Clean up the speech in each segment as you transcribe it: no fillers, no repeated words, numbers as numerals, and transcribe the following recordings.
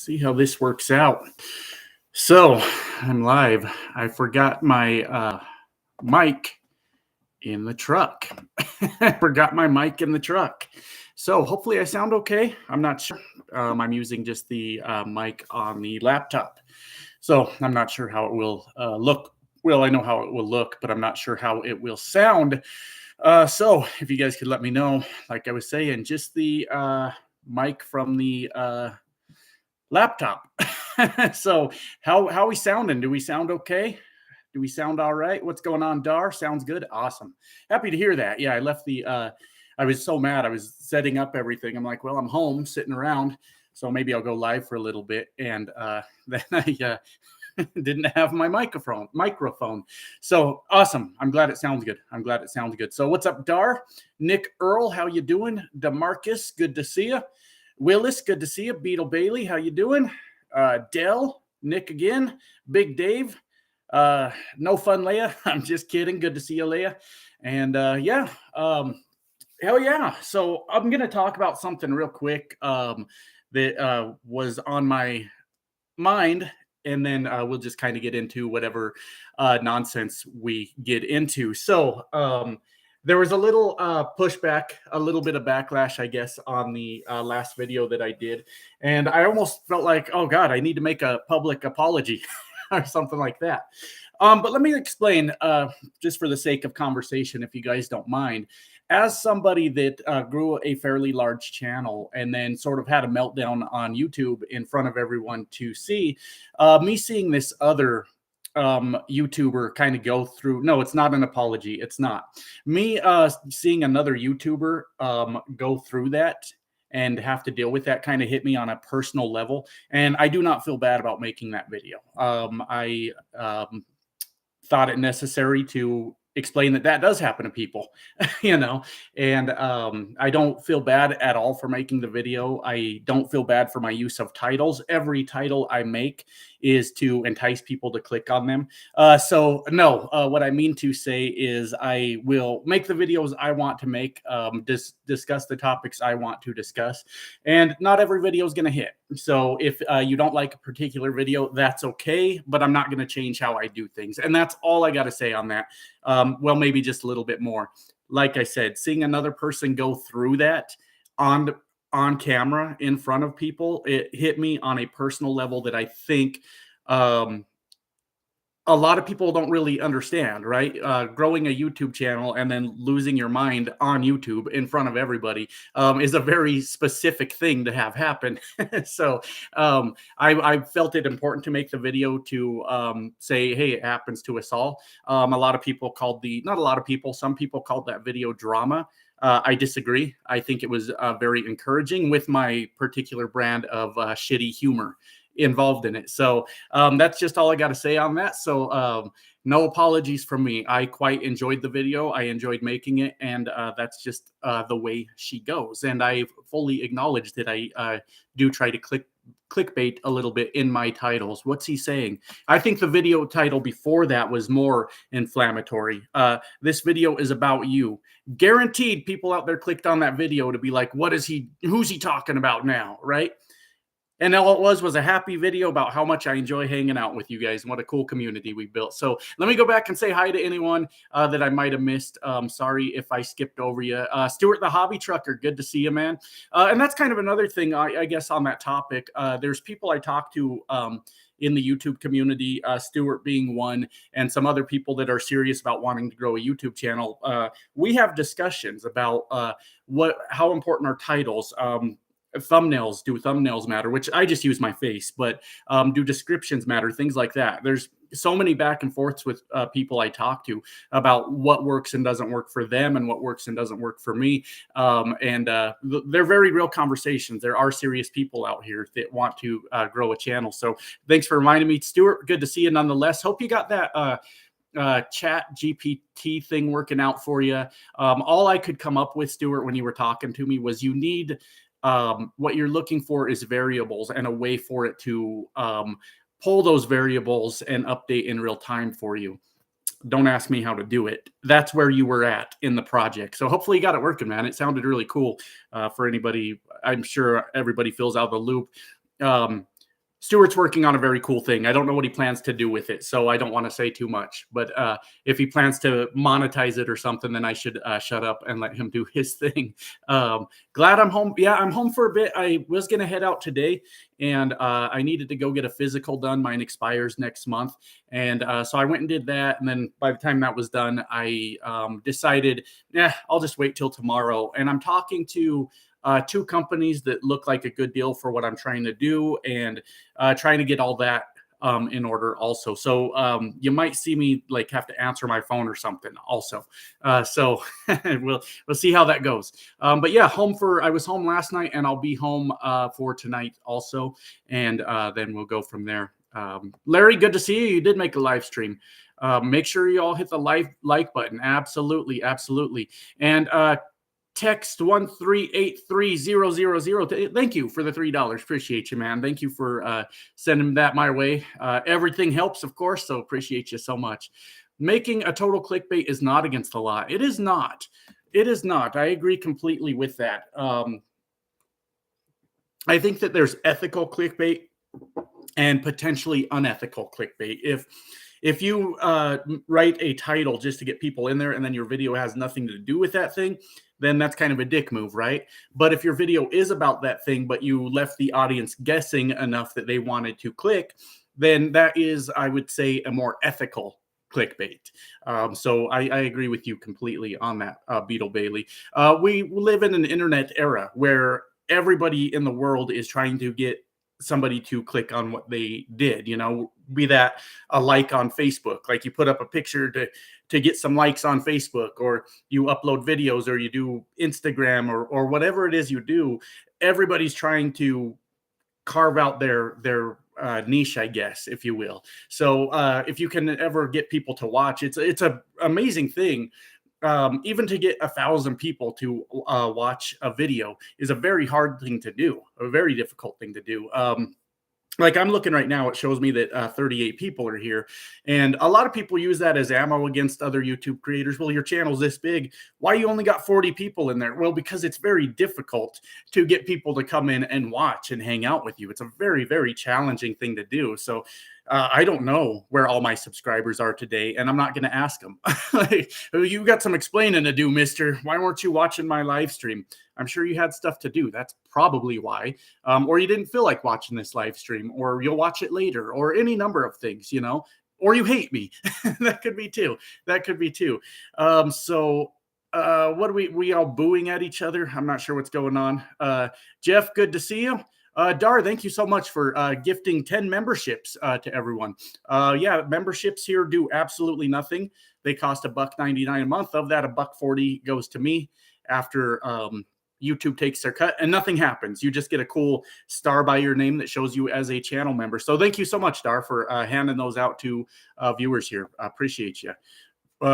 see how this works out. So I'm live. I forgot my mic in the truck. I forgot my mic in the truck. So hopefully I sound okay. I'm not sure. I'm using just the mic on the laptop. So I'm not sure how it will look. Well, I know how it will look, but I'm not sure how it will sound. So if you guys could let me know, like I was saying, just the mic from the laptop. So how we sounding? Do we sound okay? Do we sound all right? What's going on, Dar? Sounds good. Awesome. Happy to hear that. Yeah, I left the I was so mad. I was setting up everything. I'm like, well, I'm home sitting around, so maybe I'll go live for a little bit. And then I didn't have my microphone. So awesome. I'm glad it sounds good. I'm glad it sounds good. So what's up, Dar? Nick Earl, how you doing? DeMarcus, good to see you. Willis, good to see you. Beetle Bailey, how you doing? Dell, Nick again. Big Dave, no fun, Leah. I'm just kidding. Good to see you, Leah. And hell yeah. So I'm gonna talk about something real quick that was on my mind, and then we'll just kind of get into whatever nonsense we get into. So there was a little pushback, a little bit of backlash, I guess, on the last video that I did. And I almost felt like, oh God, I need to make a public apology or something like that. But let me explain, just for the sake of conversation, if you guys don't mind. As somebody that grew a fairly large channel and then sort of had a meltdown on YouTube in front of everyone to see, me seeing this other YouTuber kind of go through. No, it's not an apology. It's not me seeing another YouTuber go through that and have to deal with that kind of hit me on a personal level. And I do not feel bad about making that video. I thought it necessary to explain that does happen to people, and I don't feel bad at all for making the video. I don't feel bad for my use of titles. Every title I make is to entice people to click on them. So no, what I mean to say is I will make the videos I want to make, discuss the topics I want to discuss, and not every video is going to hit. So if you don't like a particular video, that's okay, but I'm not going to change how I do things. And that's all I got to say on that. Well, maybe just a little bit more. Like I said, seeing another person go through that on camera in front of people, it hit me on a personal level that I think a lot of people don't really understand, right? Growing a YouTube channel and then losing your mind on YouTube in front of everybody is a very specific thing to have happen. So I felt it important to make the video to say, hey, it happens to us all. A lot of people not a lot of people, some people called that video drama. I disagree. I think it was very encouraging with my particular brand of shitty humor involved in it. So that's just all I got to say on that. So no apologies from me. I quite enjoyed the video. I enjoyed making it, and that's just the way she goes. And I fully acknowledge that I do try to clickbait a little bit in my titles. What's he saying? I think the video title before that was more inflammatory. This video is about you. Guaranteed people out there clicked on that video to be like, who's he talking about now, right? And all it was a happy video about how much I enjoy hanging out with you guys and what a cool community we built. So let me go back and say hi to anyone that I might have missed. Sorry if I skipped over you. Stuart the Hobby Trucker, good to see you, man. And that's kind of another thing, I guess, on that topic. There's people I talk to in the YouTube community, Stuart being one, and some other people that are serious about wanting to grow a YouTube channel. We have discussions about how important are titles. Do thumbnails matter, which I just use my face, but do descriptions matter, things like that. There's so many back and forths with people I talk to about what works and doesn't work for them and what works and doesn't work for me. They're very real conversations. There are serious people out here that want to grow a channel. So thanks for reminding me, Stuart. Good to see you nonetheless. Hope you got that chat GPT thing working out for you. All I could come up with, Stuart, when you were talking to me was you need what you're looking for is variables and a way for it to pull those variables and update in real time for you. Don't ask me how to do it. That's where you were at in the project. So hopefully you got it working, man. It sounded really cool for anybody. I'm sure everybody feels out of the loop. Stuart's working on a very cool thing. I don't know what he plans to do with it, so I don't want to say too much. But if he plans to monetize it or something, then I should shut up and let him do his thing. Glad I'm home. Yeah, I'm home for a bit. I was going to head out today, and I needed to go get a physical done. Mine expires next month. And so I went and did that. And then by the time that was done, I decided, I'll just wait till tomorrow. And I'm talking to two companies that look like a good deal for what I'm trying to do, and trying to get all that in order also. So you might see me like have to answer my phone or something also. So we'll see how that goes. But yeah, I was home last night, and I'll be home for tonight also. And then we'll go from there. Larry, good to see you. You did make a live stream. Make sure you all hit the like button. Absolutely. Absolutely. And text 1383000. Thank you for the $3. Appreciate you, man. Thank you for sending that my way. Everything helps, of course, so appreciate you so much. Making a total clickbait is not against the law. It is not. It is not. I agree completely with that. I think that there's ethical clickbait and potentially unethical clickbait. If you write a title just to get people in there, and then your video has nothing to do with that thing, then that's kind of a dick move, right? But if your video is about that thing, but you left the audience guessing enough that they wanted to click, then that is, I would say, a more ethical clickbait. So I agree with you completely on that, Beetle Bailey. We live in an internet era where everybody in the world is trying to get somebody to click on what they did, be that a like on Facebook, like you put up a picture to get some likes on Facebook, or you upload videos, or you do Instagram, or whatever it is you do. Everybody's trying to carve out their niche, I guess, if you will. So if you can ever get people to watch, it's an amazing thing. Even to get 1,000 people to watch a video is a very hard thing to do, a very difficult thing to do. Like I'm looking right now, it shows me that 38 people are here. And a lot of people use that as ammo against other YouTube creators. Well, your channel's this big. Why you only got 40 people in there? Well, because it's very difficult to get people to come in and watch and hang out with you. It's a very, very challenging thing to do. So I don't know where all my subscribers are today, and I'm not going to ask them. Like, you got some explaining to do, mister. Why weren't you watching my live stream? I'm sure you had stuff to do. That's probably why. Or you didn't feel like watching this live stream, or you'll watch it later, or any number of things, or you hate me. That could be too. So what are we all booing at each other? I'm not sure what's going on. Jeff, good to see you. Dar, thank you so much for gifting 10 memberships to everyone. Yeah, memberships here do absolutely nothing. They cost $1.99 a month. Of that, $1.40 goes to me after YouTube takes their cut, and nothing happens. You just get a cool star by your name that shows you as a channel member. So thank you so much, Dar, for handing those out to viewers here. I appreciate you.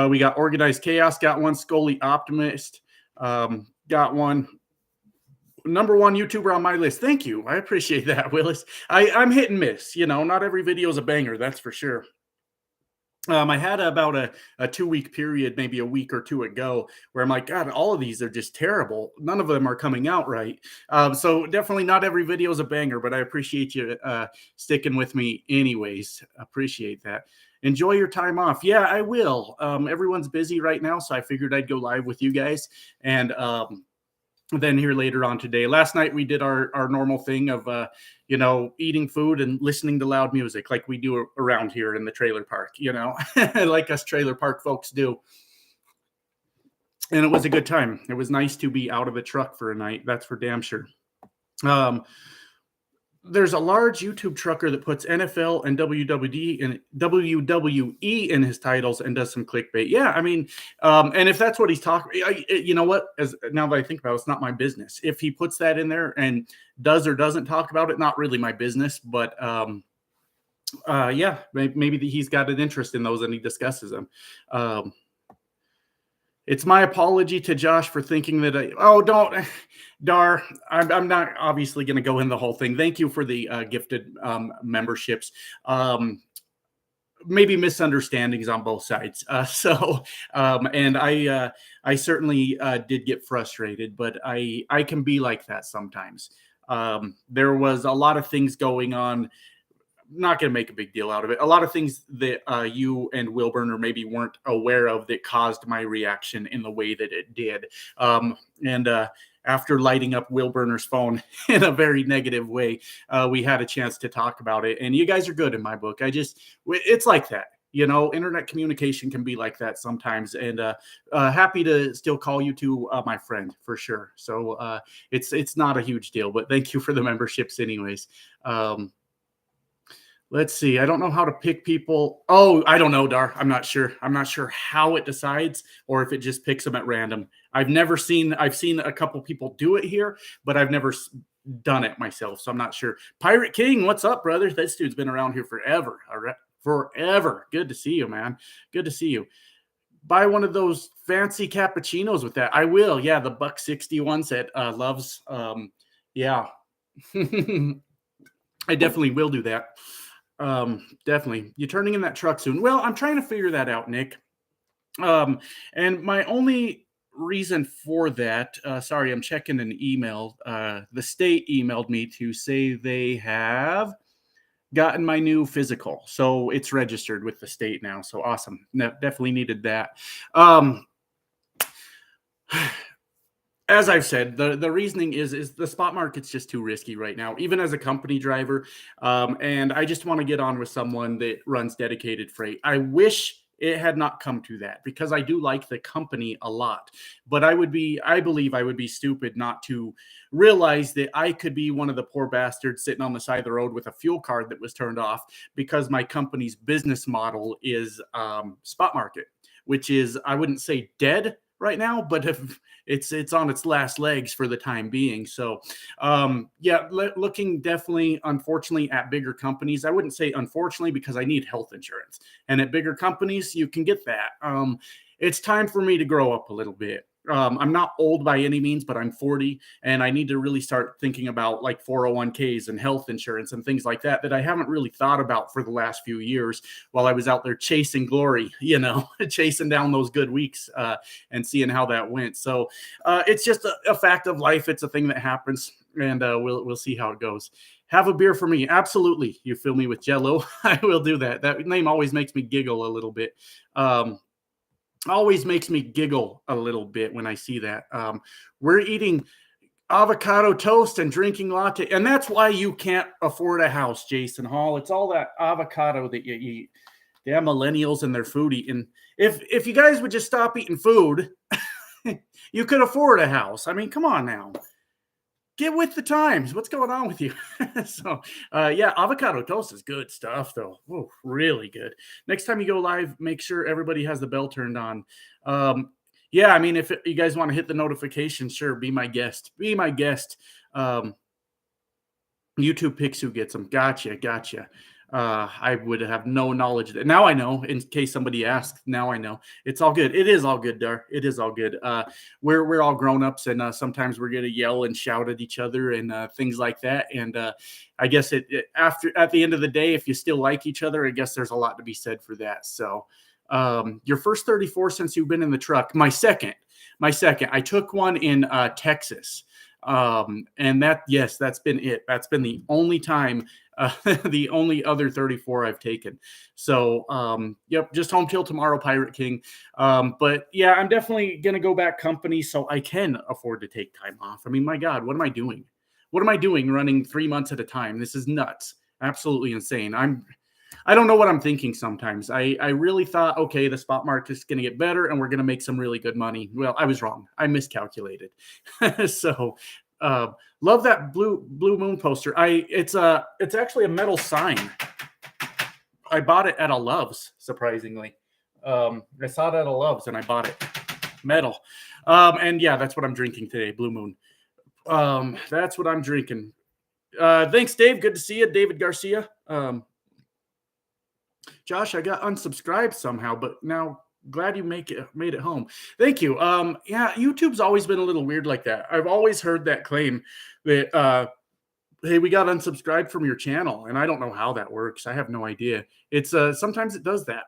We got Organized Chaos, got one. Scully Optimist, got one. Number one YouTuber on my list. Thank you. I appreciate that, Willis. I'm hit and miss. Not every video is a banger. That's for sure. I had about a 2-week period, maybe a week or two ago, where I'm like, God, all of these are just terrible. None of them are coming out right. So definitely not every video is a banger, but I appreciate you sticking with me anyways. Appreciate that. Enjoy your time off. Yeah, I will. Everyone's busy right now, so I figured I'd go live with you guys. And then here later on today. Last night we did our normal thing of eating food and listening to loud music like we do around here in the trailer park, like us trailer park folks do. And it was a good time. It was nice to be out of the truck for a night. That's for damn sure. There's a large YouTube trucker that puts NFL and WWE in his titles and does some clickbait. Yeah, I mean, and if that's what he's talking, you know what? Now that I think about it, it's not my business. If he puts that in there and does or doesn't talk about it, not really my business. But yeah, maybe he's got an interest in those and he discusses them. It's my apology to Josh for thinking that don't, Dar. I'm not obviously going to go in the whole thing. Thank you for the gifted memberships. Maybe misunderstandings on both sides. And I certainly did get frustrated, but I can be like that sometimes. There was a lot of things going on not going to make a big deal out of it. A lot of things that you and Wilburner maybe weren't aware of that caused my reaction in the way that it did. And after lighting up Wilburner's phone in a very negative way, we had a chance to talk about it. And you guys are good in my book. It's like that. Internet communication can be like that sometimes, and happy to still call you to my friend for sure. So it's not a huge deal, but thank you for the memberships anyways. Let's see. I don't know how to pick people. Oh, I don't know, Dar. I'm not sure. I'm not sure how it decides or if it just picks them at random. I've seen a couple people do it here, but I've never done it myself, so I'm not sure. Pirate King, what's up, brother? This dude's been around here forever. All right. Forever. Good to see you, man. Good to see you. Buy one of those fancy cappuccinos with that. I will. Yeah, the $1.60 ones at Love's. Yeah. I definitely will do that. Definitely. You're turning in that truck soon. Well, I'm trying to figure that out, Nick. And my only reason for that, sorry, I'm checking an email. The state emailed me to say they have gotten my new physical, so it's registered with the state now. So awesome. No, definitely needed that. As I've said, the reasoning is the spot market's just too risky right now, even as a company driver. And I just want to get on with someone that runs dedicated freight. I wish it had not come to that, because I do like the company a lot, but I believe I would be stupid not to realize that I could be one of the poor bastards sitting on the side of the road with a fuel card that was turned off because my company's business model is spot market, which is, I wouldn't say dead right now, but if it's on its last legs for the time being. So looking definitely, unfortunately, at bigger companies. I wouldn't say unfortunately, because I need health insurance, and at bigger companies you can get that. It's time for me to grow up a little bit. I'm not old by any means, but I'm 40, and I need to really start thinking about like 401ks and health insurance and things like that I haven't really thought about for the last few years while I was out there chasing glory, chasing down those good weeks and seeing how that went. So it's just a fact of life. It's a thing that happens, and we'll see how it goes. Have a beer for me. Absolutely. You fill me with Jello. I will do that. That name always makes me giggle a little bit. Always makes me giggle a little bit when I see that. We're eating avocado toast and drinking latte, and that's why you can't afford a house, Jason Hall. It's all that avocado that you eat. Damn millennials and their food eating. If you guys would just stop eating food, you could afford a house. I mean, come on now. Get with the times. What's going on with you? So, avocado toast is good stuff, though. Ooh, really good. Next time you go live, make sure everybody has the bell turned on. I mean, if you guys want to hit the notification, sure, be my guest. Be my guest. YouTube picks who gets them. Gotcha. I would have no knowledge of that. Now I know, in case somebody asks. Now I know. It's all good. It is all good, Dar. It is all good. We're all grown-ups, and sometimes we're going to yell and shout at each other and things like that. And I guess at the end of the day, if you still like each other, I guess there's a lot to be said for that. So your first 34 since you've been in the truck. My second. I took one in Texas. And that's been it. That's been the only time, the only other 34 I've taken. So, just home till tomorrow, Pirate King. But yeah, I'm definitely going to go back company so I can afford to take time off. I mean, my God, what am I doing? What am I doing running 3 months at a time? This is nuts. Absolutely insane. I don't know what I'm thinking sometimes. I really thought, okay, the spot market is going to get better and we're going to make some really good money. Well, I was wrong. I miscalculated. So love that blue moon poster. It's actually a metal sign. I bought it at a Love's, surprisingly. I saw it at a Love's and I bought it. Metal. And yeah, that's what I'm drinking today, Blue Moon. That's what I'm drinking. Thanks, Dave. Good to see you, David Garcia. Josh, I got unsubscribed somehow, but now glad you made it home. Thank you. YouTube's always been a little weird like that. I've always heard that claim that, hey, we got unsubscribed from your channel, and I don't know how that works. I have no idea. It's sometimes it does that.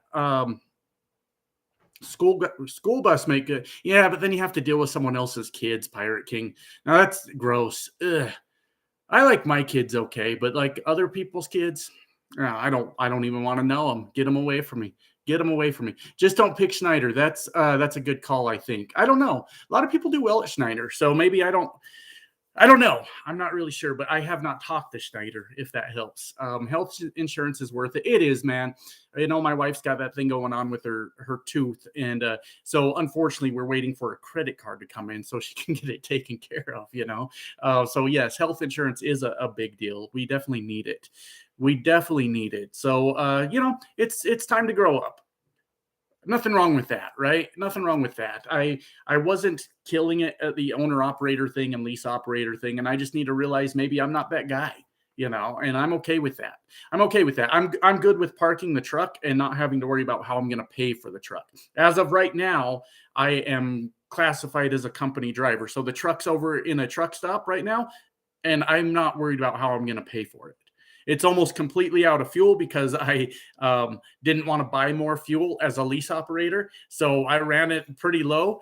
School bus make good. Yeah, but then you have to deal with someone else's kids, Pirate King. Now that's gross. Ugh. I like my kids okay, but like other people's kids, I don't even want to know them. Get them away from me. Get them away from me. Just don't pick Schneider. That's a good call, I think. I don't know. A lot of people do well at Schneider, so maybe I don't know. I'm not really sure, but I have not talked to Schneider, if that helps. Health insurance is worth it. It is, man. You know, my wife's got that thing going on with her tooth. And so unfortunately, we're waiting for a credit card to come in so she can get it taken care of, you know? So yes, health insurance is a big deal. We definitely need it. We definitely need it. So, you know, it's time to grow up. Nothing wrong with that, right? Nothing wrong with that. I wasn't killing it at the owner operator thing and lease operator thing, and I just need to realize maybe I'm not that guy, you know, and I'm okay with that. I'm okay with that. I'm good with parking the truck and not having to worry about how I'm going to pay for the truck. As of right now, I am classified as a company driver. So the truck's over in a truck stop right now, and I'm not worried about how I'm going to pay for it. It's almost completely out of fuel because I didn't want to buy more fuel as a lease operator. So I ran it pretty low.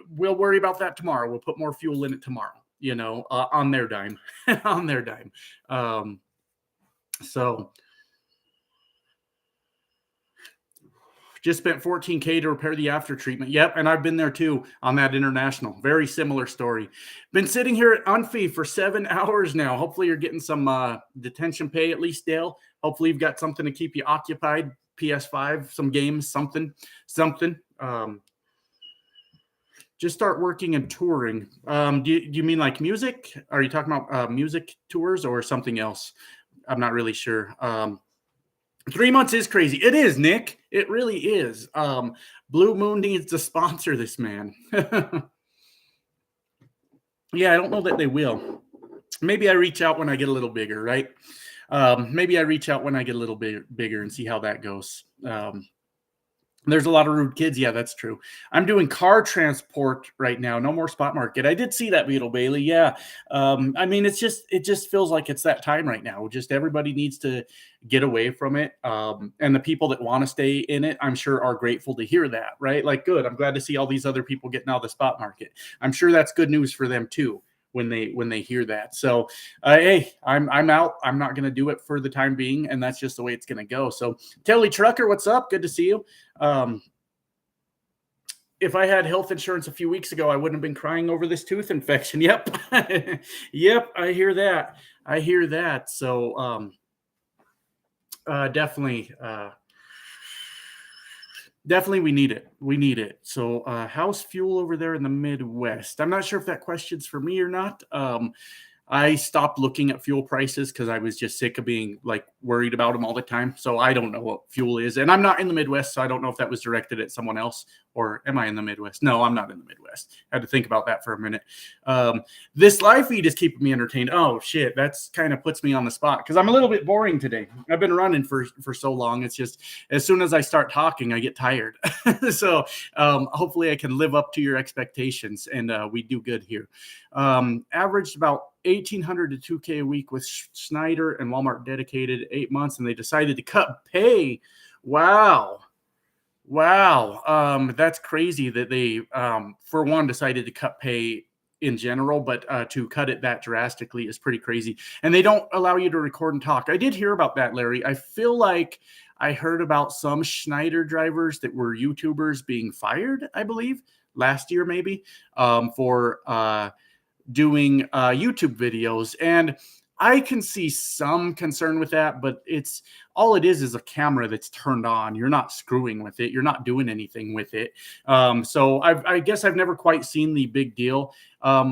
We'll worry about that tomorrow. We'll put more fuel in it tomorrow, you know, on their dime, on their dime. So just spent 14K to repair the after treatment. Yep. And I've been there too on that international. Very similar story. Been sitting here at Unfee for 7 hours now. Hopefully you're getting some detention pay, at least, Dale. Hopefully you've got something to keep you occupied. PS5, some games, something. Just start working and touring. Do you mean like music? Are you talking about music tours or something else? I'm not really sure. 3 months is crazy. It is, Nick. It really is. Blue Moon needs to sponsor this man. Yeah, I don't know that they will. Maybe I reach out when I get a little bigger, right? Maybe I reach out when I get a little bigger and see how that goes. There's a lot of rude kids. Yeah, that's true. I'm doing car transport right now. No more spot market. I did see that, Beetle Bailey. Yeah. I mean, it just feels like it's that time right now. Just everybody needs to get away from it. And the people that want to stay in it, I'm sure, are grateful to hear that, right? Like, good. I'm glad to see all these other people getting out of the spot market. I'm sure that's good news for them too when they hear that. So, hey, I'm out. I'm not going to do it for the time being, and that's just the way it's going to go. So, Telly Trucker, what's up? Good to see you. If I had health insurance a few weeks ago, I wouldn't have been crying over this tooth infection. Yep. Yep. I hear that. So, definitely, we need it. We need it. So, how's fuel over there in the Midwest? I'm not sure if that question's for me or not. I stopped looking at fuel prices because I was just sick of being like worried about them all the time. So I don't know what fuel is. And I'm not in the Midwest, so I don't know if that was directed at someone else, or am I in the Midwest? No, I'm not in the Midwest. I had to think about that for a minute. This live feed is keeping me entertained. Oh shit, that's kind of puts me on the spot because I'm a little bit boring today. I've been running for so long. It's just as soon as I start talking, I get tired. So hopefully I can live up to your expectations, and we do good here. Averaged about 1,800 to 2K a week with Schneider and Walmart dedicated 8 months, and they decided to cut pay. Wow. That's crazy that they, for one, decided to cut pay in general, but to cut it that drastically is pretty crazy. And they don't allow you to record and talk. I did hear about that, Larry. I feel like I heard about some Schneider drivers that were YouTubers being fired, I believe, last year maybe, for doing YouTube videos. And I can see some concern with that, but it's all it is a camera that's turned on. You're not screwing with it. You're not doing anything with it. So I guess I've never quite seen the big deal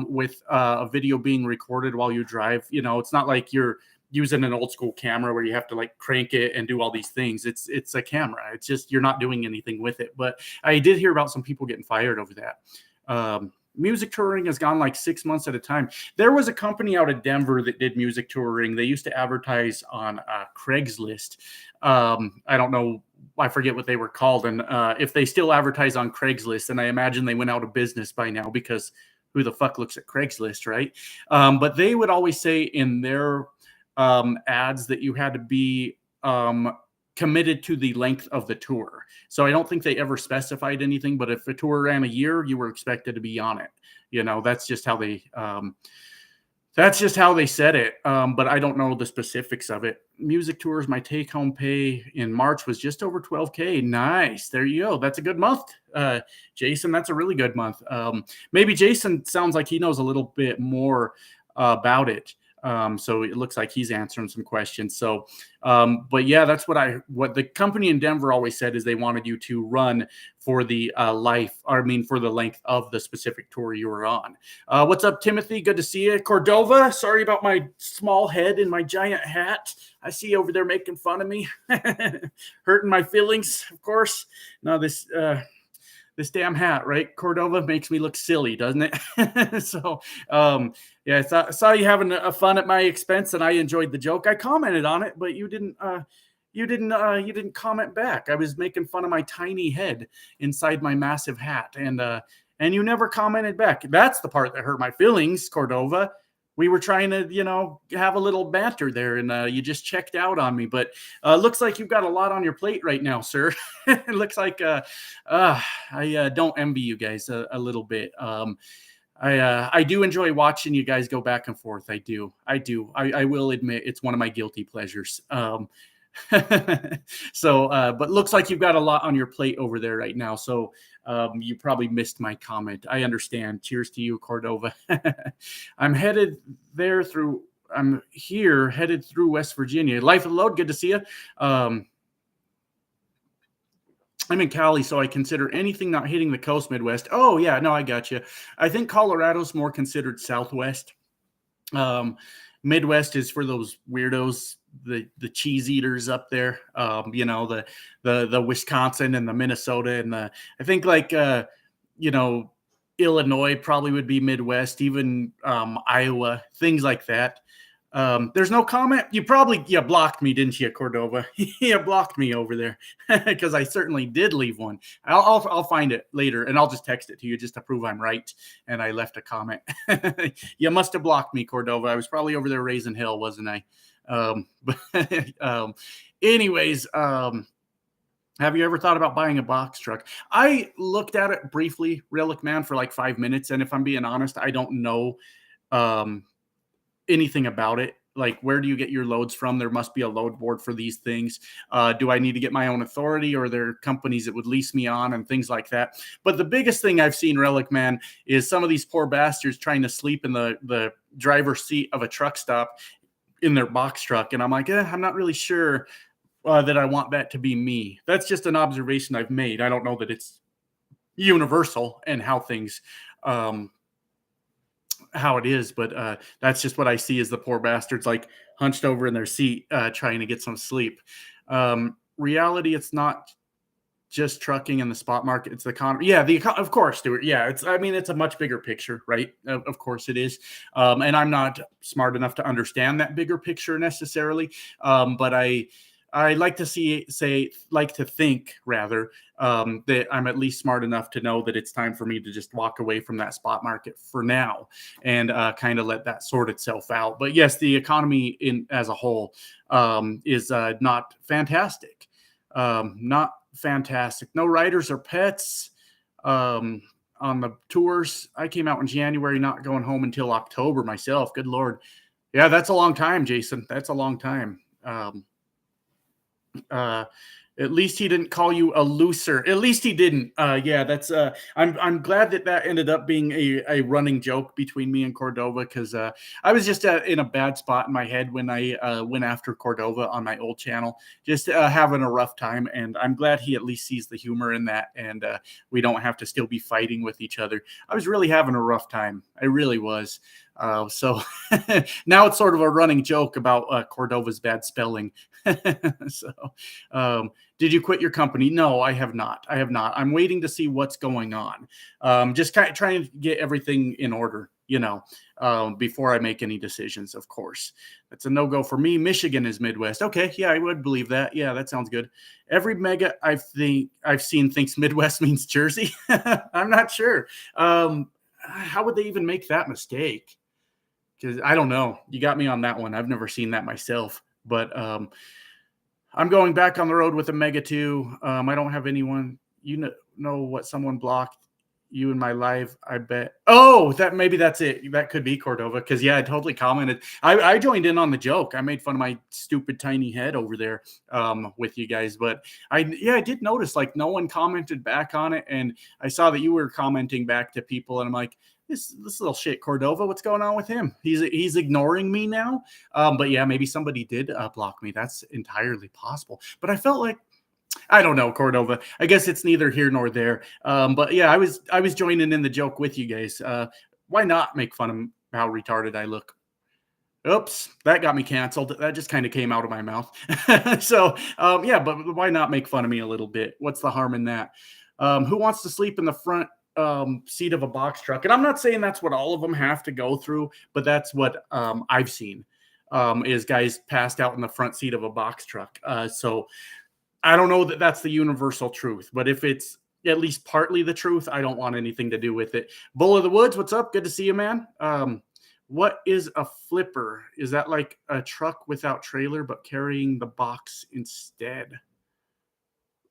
with a video being recorded while you drive. You know, it's not like you're using an old school camera where you have to like crank it and do all these things. It's a camera. It's just you're not doing anything with it. But I did hear about some people getting fired over that. Music touring has gone like 6 months at a time. There was a company out of Denver that did music touring. They used to advertise on Craigslist. I don't know. I forget what they were called. And if they still advertise on Craigslist, and I imagine they went out of business by now because who the fuck looks at Craigslist, right? But they would always say in their ads that you had to be committed to the length of the tour. So I don't think they ever specified anything, but if a tour ran a year, you were expected to be on it. You know, that's just how they That's just how they said it, but I don't know the specifics of it. Music tours, my take-home pay in March was just over 12K. Nice. There you go. That's a good month, Jason. That's a really good month. Maybe Jason sounds like he knows a little bit more about it. So it looks like he's answering some questions. So, but yeah, that's what the company in Denver always said is they wanted you to run for the for the length of the specific tour you were on. What's up, Timothy? Good to see you. Cordova, sorry about my small head and my giant hat. I see you over there making fun of me, hurting my feelings, of course. No, this damn hat, right? Cordova makes me look silly, doesn't it? So, yeah, I saw you having a fun at my expense, and I enjoyed the joke. I commented on it, but you didn't. You didn't comment back. I was making fun of my tiny head inside my massive hat, and you never commented back. That's the part that hurt my feelings, Cordova. We were trying to, have a little banter there, and you just checked out on me. But looks like you've got a lot on your plate right now, sir. It looks like I don't envy you guys a little bit. I do enjoy watching you guys go back and forth. I do. I will admit it's one of my guilty pleasures. So, but looks like you've got a lot on your plate over there right now. So you probably missed my comment. I understand. Cheers to you, Cordova. I'm headed through West Virginia. Life of the Load, good to see you. I'm in Cali, so I consider anything not hitting the coast Midwest. Oh, yeah, no, I got you. I think Colorado's more considered Southwest. Midwest is for those weirdos, the cheese eaters up there. The Wisconsin and the Minnesota and I think Illinois probably would be Midwest, even Iowa, things like that. There's no comment. You blocked me, didn't you, Cordova? You blocked me over there because I certainly did leave one. I'll find it later and I'll just text it to you just to prove I'm right. And I left a comment. You must have blocked me, Cordova. I was probably over there raising hell, wasn't I? Anyways, have you ever thought about buying a box truck? I looked at it briefly, Relic Man, for like 5 minutes. And if I'm being honest, I don't know anything about it. Like, where do you get your loads from? There must be a load board for these things. Do I need to get my own authority, or are there companies that would lease me on and things like that? But the biggest thing I've seen, Relic Man, is some of these poor bastards trying to sleep in the driver's seat of a truck stop in their box truck. And I'm like, I'm not really sure that I want that to be me. That's just an observation I've made. I don't know that it's universal and how things how it is, but that's just what I see is the poor bastards like hunched over in their seat trying to get some sleep. Reality, it's not just trucking in the spot market, it's the economy. Yeah, of course, Stuart. Yeah, it's a much bigger picture, right? Of course it is. And I'm not smart enough to understand that bigger picture necessarily, but I like to think rather that I'm at least smart enough to know that it's time for me to just walk away from that spot market for now and kind of let that sort itself out. But yes, the economy as a whole is not fantastic. Not fantastic. No riders or pets on the tours. I came out in January, not going home until October myself. Good Lord. Yeah, that's a long time, Jason. That's a long time. At least he didn't call you a looser. At least he didn't. Yeah, that's. I'm glad that ended up being a running joke between me and Cordova, because I was just in a bad spot in my head when I went after Cordova on my old channel, just having a rough time. And I'm glad he at least sees the humor in that, and we don't have to still be fighting with each other. I was really having a rough time. I really was. So now it's sort of a running joke about Cordova's bad spelling. So, did you quit your company? No, I have not. I'm waiting to see what's going on. Just kind of trying to get everything in order, before I make any decisions, of course. That's a no-go for me. Michigan is Midwest. Okay, yeah, I would believe that. Yeah, that sounds good. Every mega I've seen thinks Midwest means Jersey. I'm not sure. How would they even make that mistake? Because I don't know. You got me on that one. I've never seen that myself. But I'm going back on the road with a Mega 2. I don't have anyone. You know what someone blocked. you in my live, I bet. Oh, maybe that's it. That could be Cordova. Cause yeah, I totally commented. I joined in on the joke. I made fun of my stupid tiny head over there with you guys. But I did notice like no one commented back on it. And I saw that you were commenting back to people, and I'm like, this little shit Cordova, what's going on with him? He's ignoring me now. But yeah, maybe somebody did block me. That's entirely possible. But I felt like, I don't know, Cordova. I guess it's neither here nor there. But yeah, I was joining in the joke with you guys. Why not make fun of how retarded I look? Oops, that got me canceled. That just kind of came out of my mouth. So yeah, but why not make fun of me a little bit? What's the harm in that? Who wants to sleep in the front seat of a box truck? And I'm not saying that's what all of them have to go through, but that's what I've seen is guys passed out in the front seat of a box truck. So I don't know that that's the universal truth, but if it's at least partly the truth, I don't want anything to do with it. Bull of the Woods, what's up? Good to see you, man. What is a flipper? Is that like a truck without trailer, but carrying the box instead?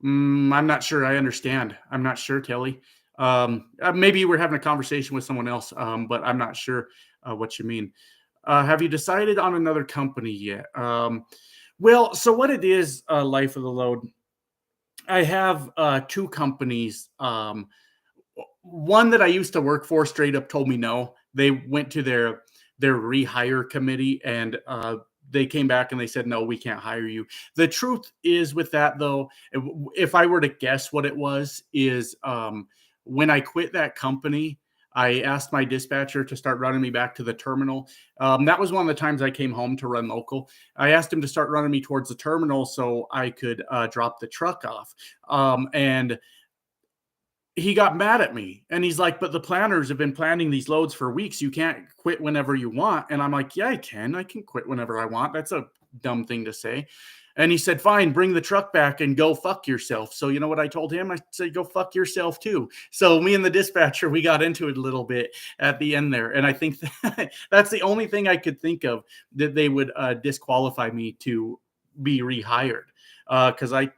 I'm not sure. I understand. I'm not sure, Kelly. Maybe we're having a conversation with someone else, but I'm not sure what you mean. Have you decided on another company yet? Well, so what it is, Life of the Load, I have two companies. One that I used to work for straight up told me no. They went to their rehire committee, and they came back and they said, no, we can't hire you. The truth is with that, though, if I were to guess what it was, is when I quit that company, I asked my dispatcher to start running me back to the terminal. That was one of the times I came home to run local. I asked him to start running me towards the terminal so I could drop the truck off. And he got mad at me, and he's like, but the planners have been planning these loads for weeks. You can't quit whenever you want. And I'm like, yeah, I can quit whenever I want. That's a dumb thing to say. And he said, fine, bring the truck back and go fuck yourself. So you know what I told him? I said, go fuck yourself too. So me and the dispatcher, we got into it a little bit at the end there. And I think that's the only thing I could think of that they would disqualify me to be rehired. Because I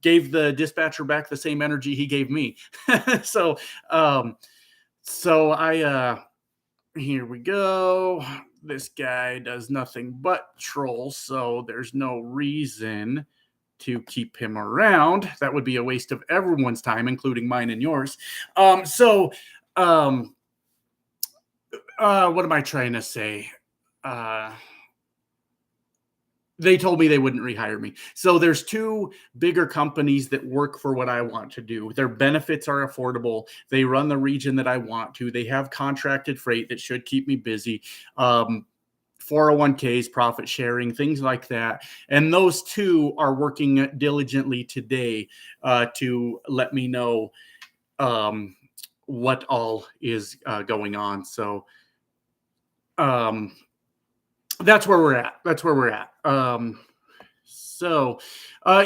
gave the dispatcher back the same energy he gave me. So I here we go. This guy does nothing but troll, so there's no reason to keep him around. That would be a waste of everyone's time, including mine and yours. What am I trying to say? They told me they wouldn't rehire me. So there's two bigger companies that work for what I want to do. Their benefits are affordable. They run the region that I want to. They have contracted freight that should keep me busy. 401ks, profit sharing, things like that. And those two are working diligently today to let me know what all is going on. So that's where we're at.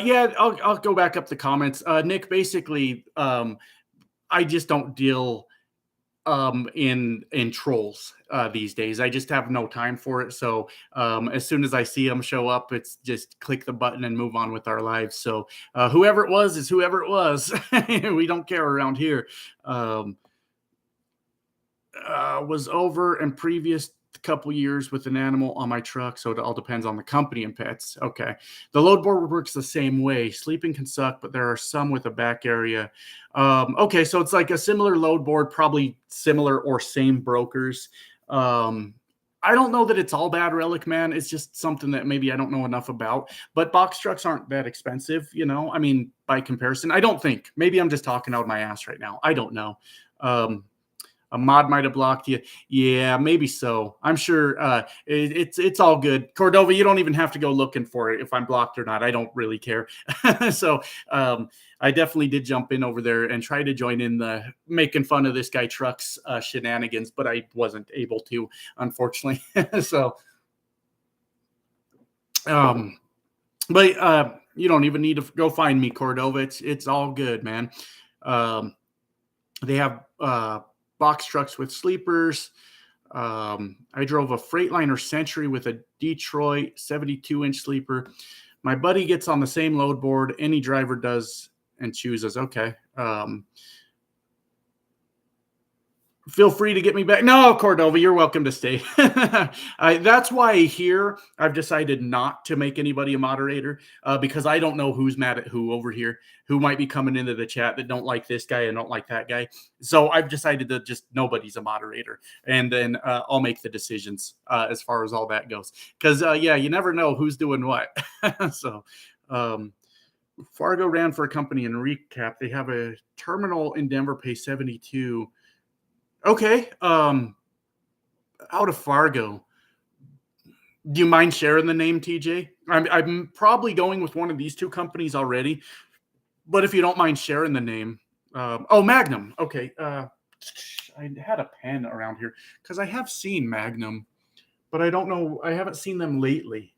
Yeah, I'll go back up the comments. Nick, basically, I just don't deal in trolls these days. I just have no time for it. So as soon as I see them show up, it's just click the button and move on with our lives. So whoever it was is whoever it was. We don't care around here. Was over in previous couple years with an animal on my truck, so it all depends on the company and pets. Okay. The load board works the same way. Sleeping can suck, but there are some with a back area. Okay, so it's like a similar load board, probably similar or same brokers. I don't know that it's all bad, Relic Man. It's just something that maybe I don't know enough about. But box trucks aren't that expensive, you know? I mean, by comparison, I don't think. Maybe I'm just talking out of my ass right now. I don't know. A mod might have blocked you. Yeah, maybe so. I'm sure it's all good. Cordova, you don't even have to go looking for it if I'm blocked or not. I don't really care. So I definitely did jump in over there and try to join in the making fun of this guy Truck's shenanigans, but I wasn't able to, unfortunately. So, but you don't even need to go find me, Cordova. It's all good, man. They have box trucks with sleepers. I drove a Freightliner Century with a Detroit 72-inch sleeper. My buddy gets on the same load board any driver does and chooses. Okay. Feel free to get me back. No, Cordova, you're welcome to stay. That's why here I've decided not to make anybody a moderator because I don't know who's mad at who over here, who might be coming into the chat that don't like this guy and don't like that guy. So I've decided that just nobody's a moderator, and then I'll make the decisions as far as all that goes. Because yeah, you never know who's doing what. So. Fargo ran for a company in recap. They have a terminal in Denver, pay 72. Okay. Out of Fargo. Do you mind sharing the name, TJ? I'm probably going with one of these two companies already, but if you don't mind sharing the name. Oh, Magnum. Okay. I had a pen around here because I have seen Magnum, but I don't know. I haven't seen them lately.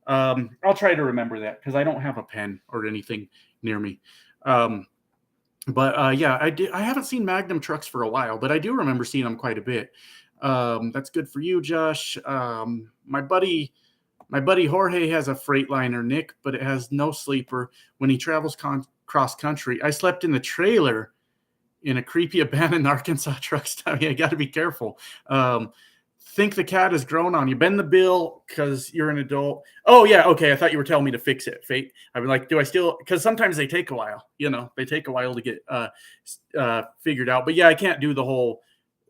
I'll try to remember that because I don't have a pen or anything near me. But yeah, I haven't seen Magnum trucks for a while, but I do remember seeing them quite a bit. That's good for you, Josh. My buddy Jorge has a Freightliner, Nick, but it has no sleeper. When he travels cross country, I slept in the trailer in a creepy abandoned Arkansas truck stop. Yeah, you got to be careful. Think the cat has grown on you. Bend the bill because you're an adult. Oh, yeah. Okay. I thought you were telling me to fix it, Fate. I'd be like, do I still? Because sometimes they take a while. They take a while to get figured out. But yeah, I can't do the whole.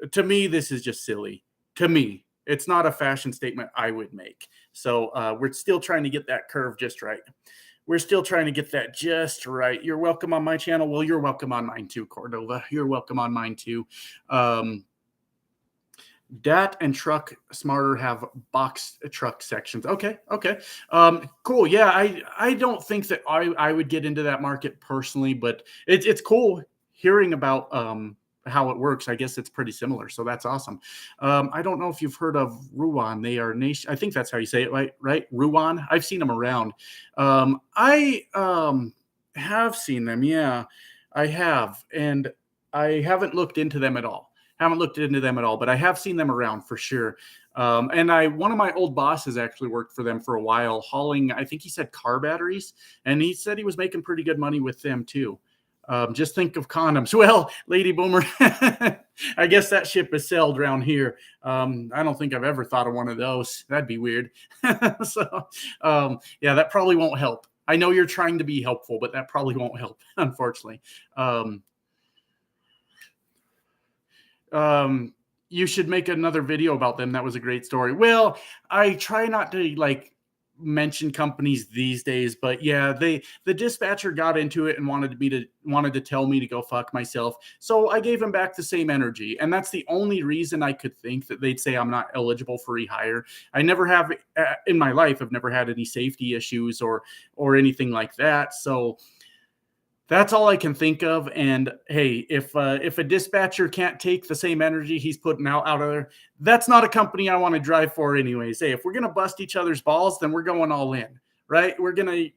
To me, this is just silly. To me, it's not a fashion statement I would make. So we're still trying to get that curve just right. We're still trying to get that just right. You're welcome on my channel. Well, you're welcome on mine too, Cordova. You're welcome on mine too. Dat and Truck Smarter have box truck sections. Okay. Cool. Yeah, I don't think that I would get into that market personally, but it's cool hearing about how it works. I guess it's pretty similar, so that's awesome. I don't know if you've heard of Ruan. They are nation. I think that's how you say it, right? Ruan. I've seen them around. I have seen them. Yeah, I have, and I haven't looked into them at all. But I have seen them around for sure. And one of my old bosses actually worked for them for a while, hauling, I think he said car batteries, and he said he was making pretty good money with them too. Just think of condoms. Well, Lady Boomer, I guess that ship has sailed around here. I don't think I've ever thought of one of those. That'd be weird. So, yeah, that probably won't help. I know you're trying to be helpful, but that probably won't help, unfortunately. You should make another video about them. That was a great story. Well, I try not to mention companies these days, but yeah, the dispatcher got into it and wanted to tell me to go fuck myself. So I gave him back the same energy, and that's the only reason I could think that they'd say I'm not eligible for rehire. I never have in my life. I've never had any safety issues or anything like that. So that's all I can think of. And hey, if a dispatcher can't take the same energy he's putting out of there, that's not a company I want to drive for anyways. Hey, if we're going to bust each other's balls, then we're going all in, right? We're going to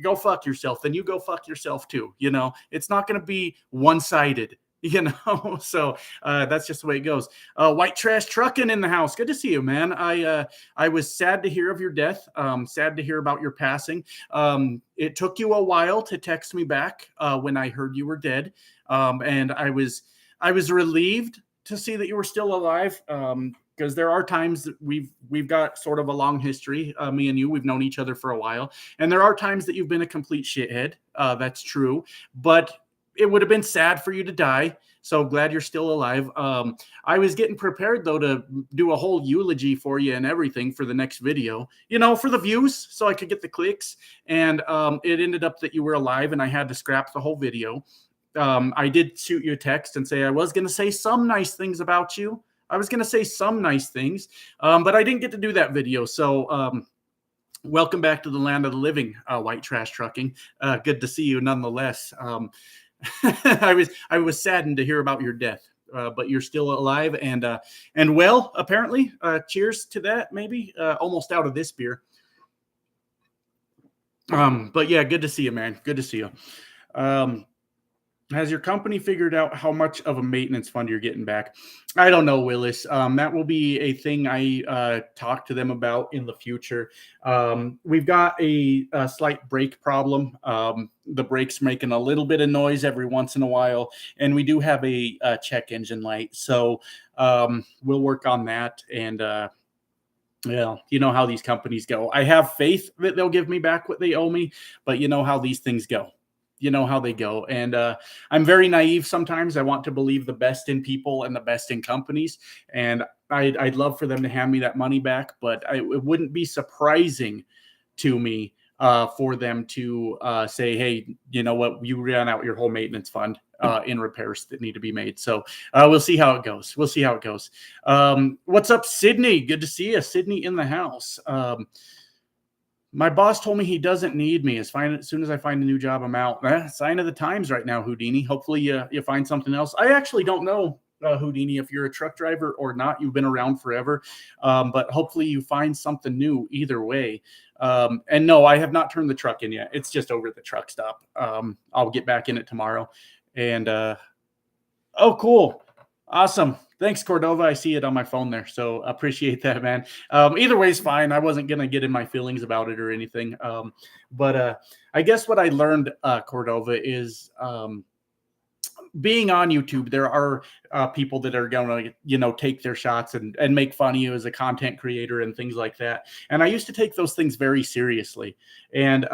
go fuck yourself. Then you go fuck yourself too. It's not going to be one-sided. So that's just the way it goes. White Trash Trucking in the house. Good to see you, man. I was sad to hear of your death. Sad to hear about your passing. It took you a while to text me back when I heard you were dead, and I was relieved to see that you were still alive. Because there are times that we've got sort of a long history, me and you. We've known each other for a while, and there are times that you've been a complete shithead. That's true, but it would have been sad for you to die. So glad you're still alive. I was getting prepared though to do a whole eulogy for you and everything for the next video, for the views, so I could get the clicks. And it ended up that you were alive, and I had to scrap the whole video. I did shoot you a text and say I was going to say some nice things about you. But I didn't get to do that video. So welcome back to the land of the living, White Trash Trucking. Good to see you nonetheless. I was saddened to hear about your death, but you're still alive and well, apparently. Cheers to that. Maybe almost out of this beer. But yeah, good to see you, man. Good to see you. Has your company figured out how much of a maintenance fund you're getting back? I don't know, Willis. That will be a thing I talk to them about in the future. We've got a slight brake problem. The brake's making a little bit of noise every once in a while, and we do have a check engine light. So we'll work on that. And yeah, you know how these companies go. I have faith that they'll give me back what they owe me, but you know how these things go. You know how they go. And I'm very naive sometimes. I want to believe the best in people and the best in companies. And I'd love for them to hand me that money back, but it wouldn't be surprising to me for them to say, hey, you know what, you ran out your whole maintenance fund in repairs that need to be made. So we'll see how it goes. We'll see how it goes. What's up, Sydney? Good to see you. Sydney in the house. My boss told me he doesn't need me. As soon as I find a new job, I'm out. Sign of the times right now, Houdini. Hopefully you find something else. I actually don't know, Houdini, if you're a truck driver or not. You've been around forever. But hopefully you find something new either way. And no, I have not turned the truck in yet. It's just over at the truck stop. I'll get back in it tomorrow. And oh, cool. Awesome. Thanks, Cordova. I see it on my phone there. So appreciate that, man. Either way is fine. I wasn't going to get in my feelings about it or anything. But I guess what I learned, Cordova, is being on YouTube, there are people that are going to, you know, take their shots and make fun of you as a content creator and things like that. And I used to take those things very seriously. And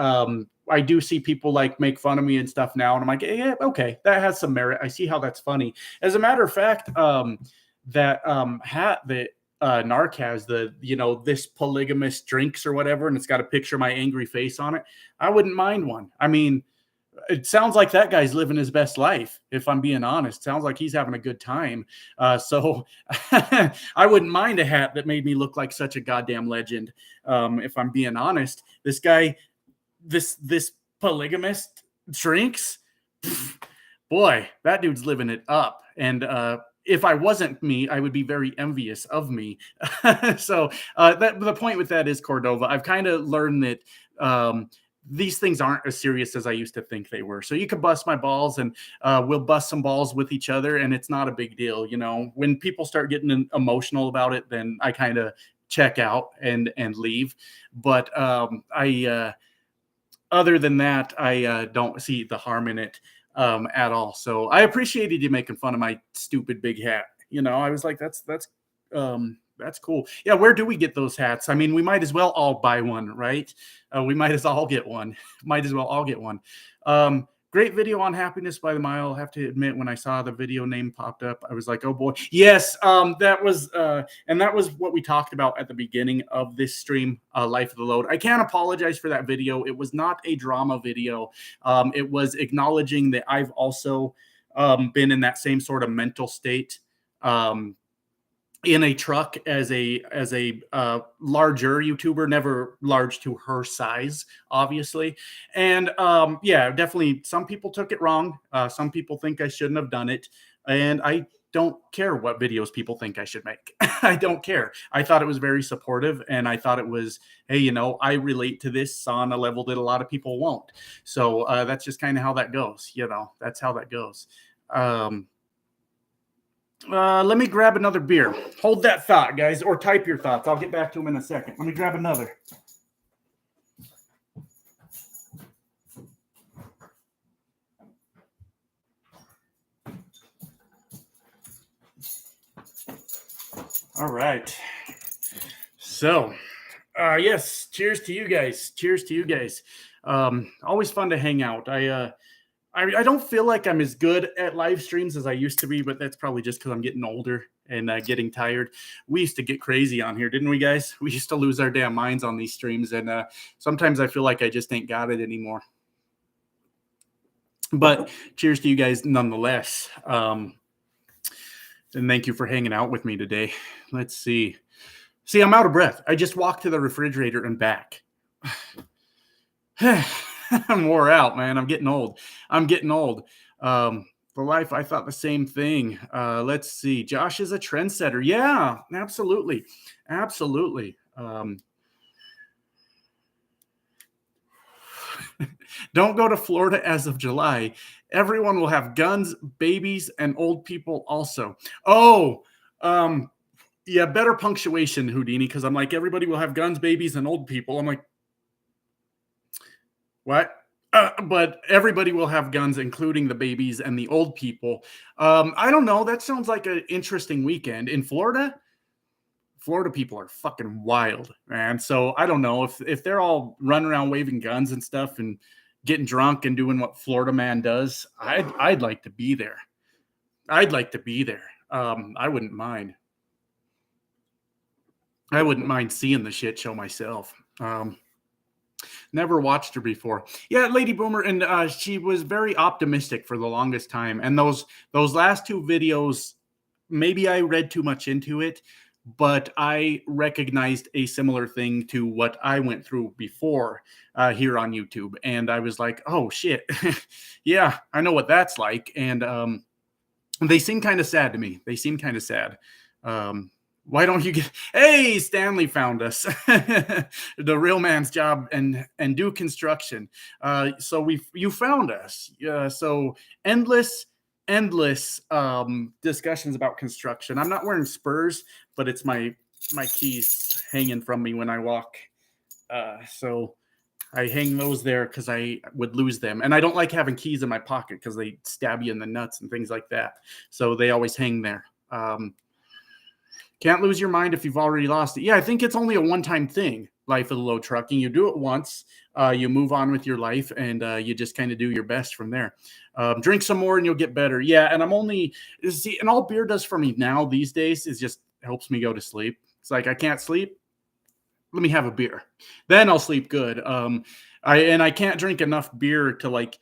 I do see people like make fun of me and stuff now. And I'm like, yeah, okay, that has some merit. I see how that's funny. As a matter of fact, that hat that Narc has, the, you know, this polygamous drinks or whatever, and it's got a picture of my angry face on it. I wouldn't mind one. I mean, it sounds like that guy's living his best life. If I'm being honest, sounds like he's having a good time. So I wouldn't mind a hat that made me look like such a goddamn legend. If I'm being honest, this guy, this polygamist drinks, boy, that dude's living it up. And if I wasn't me, I would be very envious of me. So the point with that is, Cordova, I've kind of learned that these things aren't as serious as I used to think they were. So you could bust my balls, and we'll bust some balls with each other, and it's not a big deal. You know, when people start getting emotional about it, then I kind of check out and leave. But other than that, I don't see the harm in it at all. So I appreciated you making fun of my stupid big hat. You know, I was like, that's cool. Yeah, where do we get those hats? I mean, we might as well all buy one, right? We might as well all get one. Might as well all get one. Great video on Happiness by the Mile. I have to admit, when I saw the video name popped up, I was like, oh boy. Yes, that was what we talked about at the beginning of this stream, Life of the Load. I can't apologize for that video. It was not a drama video. It was acknowledging that I've also been in that same sort of mental state. In a truck as a larger YouTuber, never large to her size, obviously. And yeah, definitely some people took it wrong. Some people think I shouldn't have done it. And I don't care what videos people think I should make. I don't care. I thought it was very supportive, and I thought it was, hey, you know, I relate to this on a level that a lot of people won't. So that's just kind of how that goes. You know, that's how that goes. Let me grab another beer. Hold that thought, guys, or type your thoughts. I'll get back to them in a second. Let me grab another. All right. So, yes, cheers to you guys. Cheers to you guys. Always fun to hang out. I don't feel like I'm as good at live streams as I used to be, but that's probably just because I'm getting older and getting tired. We used to get crazy on here, didn't we, guys? We used to lose our damn minds on these streams, and sometimes I feel like I just ain't got it anymore. But cheers to you guys nonetheless. And thank you for hanging out with me today. Let's see. See, I'm out of breath. I just walked to the refrigerator and back. I'm wore out, man. I'm getting old. The life, I thought the same thing. Let's see. Josh is a trendsetter. Yeah, absolutely. Absolutely. Don't go to Florida as of July. Everyone will have guns, babies, and old people also. Oh, um, yeah, better punctuation, Houdini, because I'm like, everybody will have guns, babies, and old people. I'm like, what? But everybody will have guns, including the babies and the old people. I don't know. That sounds like an interesting weekend in Florida. Florida people are fucking wild, man. So I don't know if they're all running around waving guns and stuff and getting drunk and doing what Florida man does. I'd like to be there. I'd like to be there. I wouldn't mind. I wouldn't mind seeing the shit show myself. Never watched her before. Yeah, Lady Boomer, and she was very optimistic for the longest time. And those last two videos, maybe I read too much into it, but I recognized a similar thing to what I went through before here on YouTube, and I was like, "Oh shit, yeah, I know what that's like." And they seem kind of sad to me. They seem kind of sad. Um, why don't you get? Hey, Stanley found us. The real man's job and do construction. So you found us. So endless discussions about construction. I'm not wearing spurs, but it's my keys hanging from me when I walk. So I hang those there because I would lose them. And I don't like having keys in my pocket because they stab you in the nuts and things like that. So they always hang there. Can't lose your mind if you've already lost it. Yeah, I think it's only a one-time thing, life of the low trucking. You do it once, you move on with your life, and you just kind of do your best from there. Drink some more and you'll get better. Yeah, and and all beer does for me now these days is just helps me go to sleep. It's like I can't sleep. Let me have a beer. Then I'll sleep good. I can't drink enough beer to like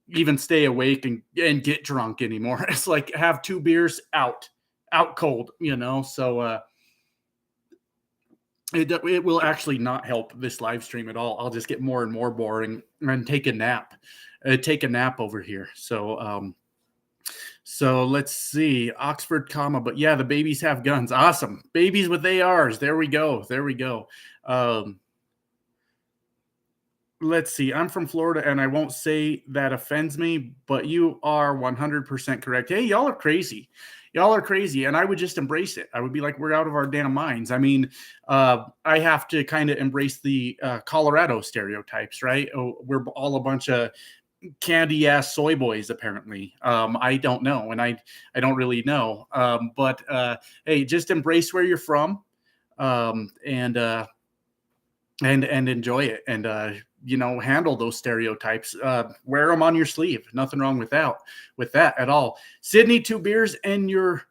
even stay awake and get drunk anymore. It's like have two beers out cold, So it will actually not help this live stream at all. I'll just get more and more boring and take a nap. Take a nap over here. So let's see. Oxford, comma, but yeah, the babies have guns. Awesome. Babies with ARs. There we go. There we go. Let's see. I'm from Florida, and I won't say that offends me, but you are 100% correct. Hey, y'all are crazy. Y'all are crazy, and I would just embrace it. I would be like, we're out of our damn minds. I mean, I have to kind of embrace the Colorado stereotypes, right? Oh, we're all a bunch of candy ass soy boys, apparently. I don't know, and I don't really know. But hey, just embrace where you're from, and enjoy it, and handle those stereotypes. Wear them on your sleeve. Nothing wrong with that at all. Sydney, 2 beers and you're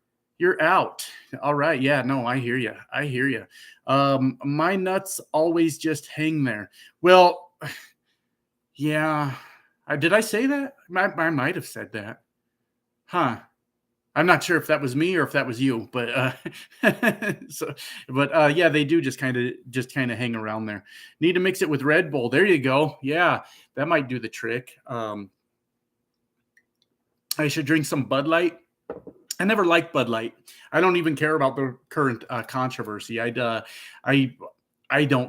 out. All right. Yeah, no, I hear you. My nuts always just hang there. Well, yeah. Did I say that? I might have said that. Huh. I'm not sure if that was me or if that was you, but yeah, they do just kind of hang around there. Need to mix it with Red Bull. There you go. Yeah, that might do the trick. I should drink some Bud Light. I never liked Bud Light. I don't even care about the current controversy. I don't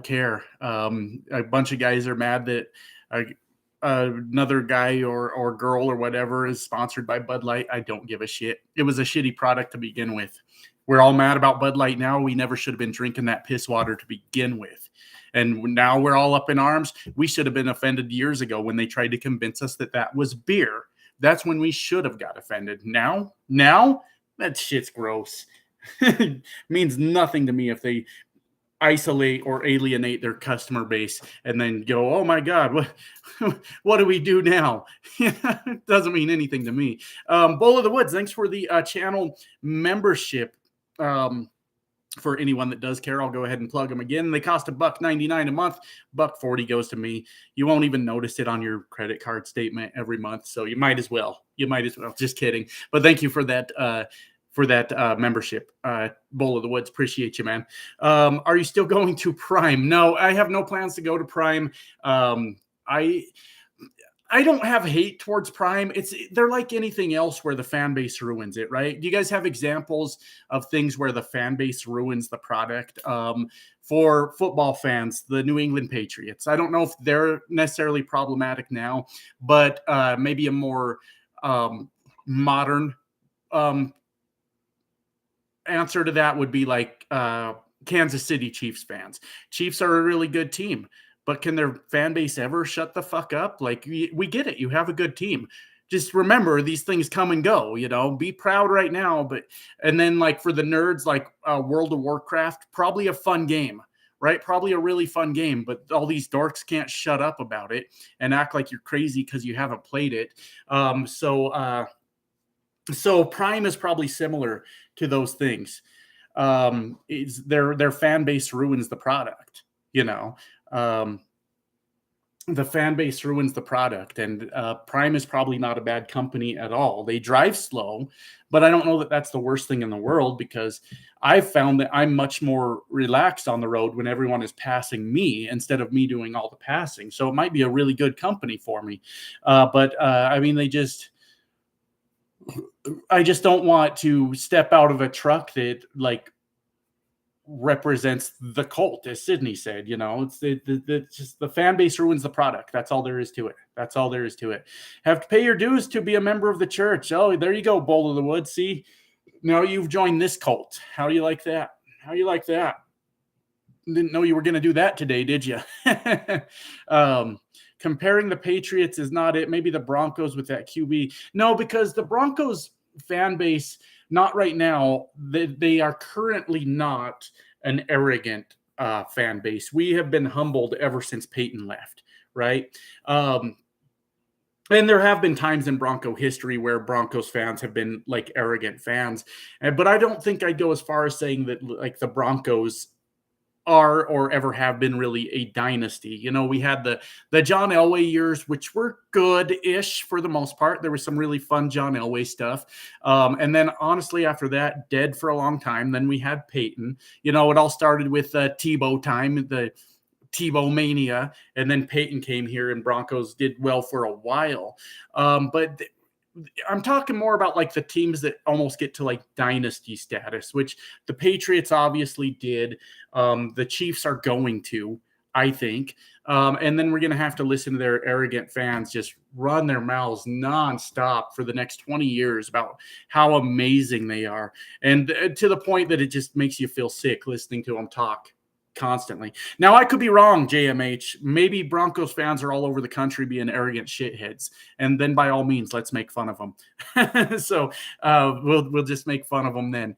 care. A bunch of guys are mad that another guy or girl or whatever is sponsored by Bud Light. I don't give a shit. It was a shitty product to begin with. We're all mad about Bud Light now. We never should have been drinking that piss water to begin with. And now we're all up in arms. We should have been offended years ago when they tried to convince us that was beer. That's when we should have got offended. Now that shit's gross. It means nothing to me if they isolate or alienate their customer base and then go, oh my God, what do we do now? It doesn't mean anything to me. Bowl of the Woods, thanks for the channel membership. For anyone that does care, I'll go ahead and plug them again. They cost $1.99 a month. $1.40 goes to me. You won't even notice it on your credit card statement every month. So you might as well. Just kidding. But thank you for that membership. Bowl of the Woods, appreciate you, man. Are you still going to Prime? No, I have no plans to go to Prime. I I don't have hate towards Prime. They're like anything else where the fan base ruins it, right? Do you guys have examples of things where the fan base ruins the product? For football fans, the New England Patriots. I don't know if they're necessarily problematic now, but maybe a more modern answer to that would be like Kansas City Chiefs fans. Chiefs are a really good team, but can their fan base ever shut the fuck up? Like, we get it. You have a good team. Just remember, these things come and go, be proud right now. And then like for the nerds, like World of Warcraft, probably a fun game, right? Probably a really fun game, but all these dorks can't shut up about it and act like you're crazy because you haven't played it. So Prime is probably similar to those things. Their fan base ruins the product, the fan base ruins the product, and Prime is probably not a bad company at all. They drive slow, but I don't know that that's the worst thing in the world, because I've found that I'm much more relaxed on the road when everyone is passing me instead of me doing all the passing. So it might be a really good company for me. But I mean, I just don't want to step out of a truck that like represents the cult, as Sydney said. It's just the fan base ruins the product. That's all there is to it. That's all there is to it. Have to pay your dues to be a member of the church. Oh, there you go, Bowl of the Woods. See, now you've joined this cult. How do you like that? How do you like that? Didn't know you were going to do that today, did you? Comparing the Patriots is not it. Maybe the Broncos with that QB. No, because the Broncos fan base, not right now. They are currently not an arrogant fan base. We have been humbled ever since Peyton left, right? And there have been times in Bronco history where Broncos fans have been like arrogant fans. But I don't think I'd go as far as saying that like the Broncos are or ever have been really a dynasty. We had the John Elway years, which were good-ish for the most part. There was some really fun John Elway stuff. And then honestly, after that, dead for a long time. Then we had Peyton. It all started with Tebow time, the Tebow mania, and then Peyton came here and Broncos did well for a while. But I'm talking more about like the teams that almost get to like dynasty status, which the Patriots obviously did. The Chiefs are going to, I think. And then we're going to have to listen to their arrogant fans just run their mouths nonstop for the next 20 years about how amazing they are. And to the point that it just makes you feel sick listening to them talk constantly. Now, I could be wrong, JMH. Maybe Broncos fans are all over the country being arrogant shitheads, and then by all means, let's make fun of them. So we'll just make fun of them then.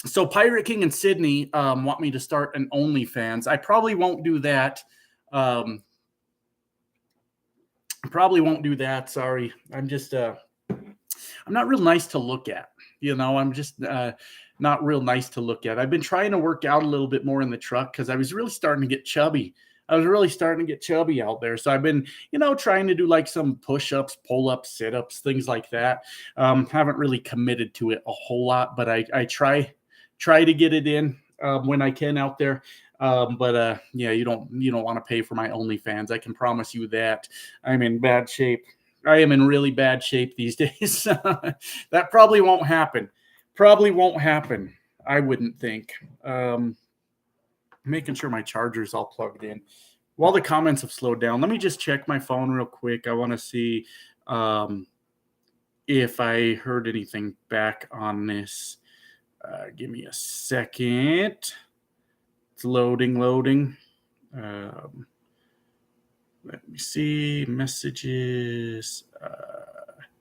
So Pirate King and Sydney want me to start an OnlyFans. I probably won't do that. Sorry. I'm just I'm not real nice to look at. I'm just not real nice to look at. I've been trying to work out a little bit more in the truck because I was really starting to get chubby. Out there. So I've been, trying to do like some push-ups, pull-ups, sit-ups, things like that. Haven't really committed to it a whole lot, but I try to get it in when I can out there. But you don't want to pay for my OnlyFans. I can promise you that. I'm in bad shape. I am in really bad shape these days. That probably won't happen. I wouldn't think. Making sure my charger's all plugged in. While the comments have slowed down, let me just check my phone real quick. I want to see if I heard anything back on this. Give me a second. It's loading. Let me see. Messages.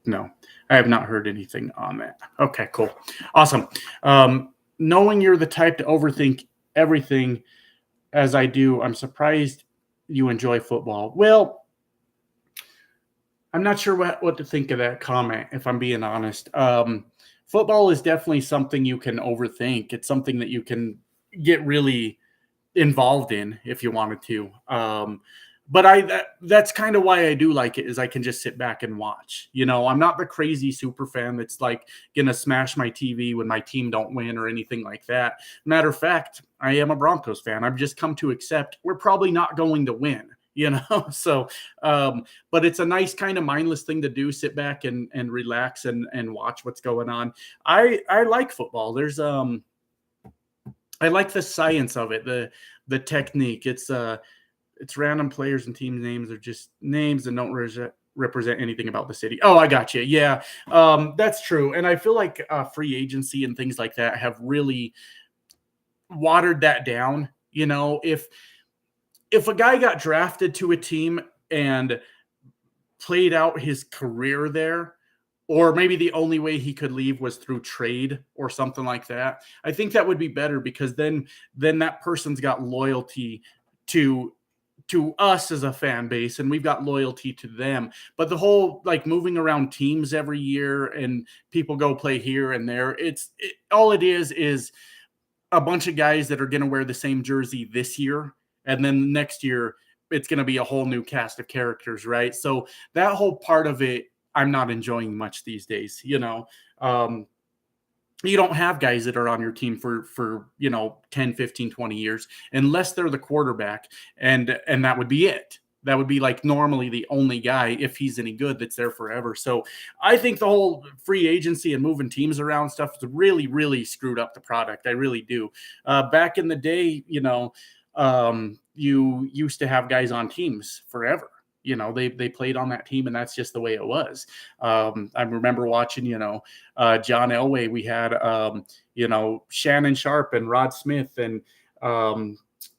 No, I have not heard anything on that. Okay, cool. Awesome. Knowing you're the type to overthink everything as I do, I'm surprised you enjoy football. Well, I'm not sure what to think of that comment, if I'm being honest. Football is definitely something you can overthink. It's something that you can get really involved in if you wanted to. But that's kind of why I do like it, is I can just sit back and watch. I'm not the crazy super fan that's like going to smash my TV when my team don't win or anything like that. Matter of fact, I am a Broncos fan. I've just come to accept we're probably not going to win. you know. So, but it's a nice kind of mindless thing to do. Sit back and relax and watch what's going on. I like football. I like the science of it, the technique. It's random players and team names are just names and don't represent anything about the city. Oh, I got you. Yeah, that's true. And I feel like free agency and things like that have really watered that down. You know, if a guy got drafted to a team and played out his career there, or maybe the only way he could leave was through trade or something like that, I think that would be better because then that person's got loyalty to us as a fan base and we've got loyalty to them. But the whole like moving around teams every year and people go play here and there, all it is a bunch of guys that are going to wear the same jersey this year, and then next year it's going to be a whole new cast of characters, right? So that whole part of it I'm not enjoying much these days. You don't have guys that are on your team for 10, 15, 20 years unless they're the quarterback, and that would be it. That would be like normally the only guy, if he's any good, that's there forever. So I think the whole free agency and moving teams around stuff has really, really screwed up the product. I really do. Back in the day, you used to have guys on teams forever. They played on that team, and that's just the way it was. I remember watching, John Elway. We had, Shannon Sharp and Rod Smith and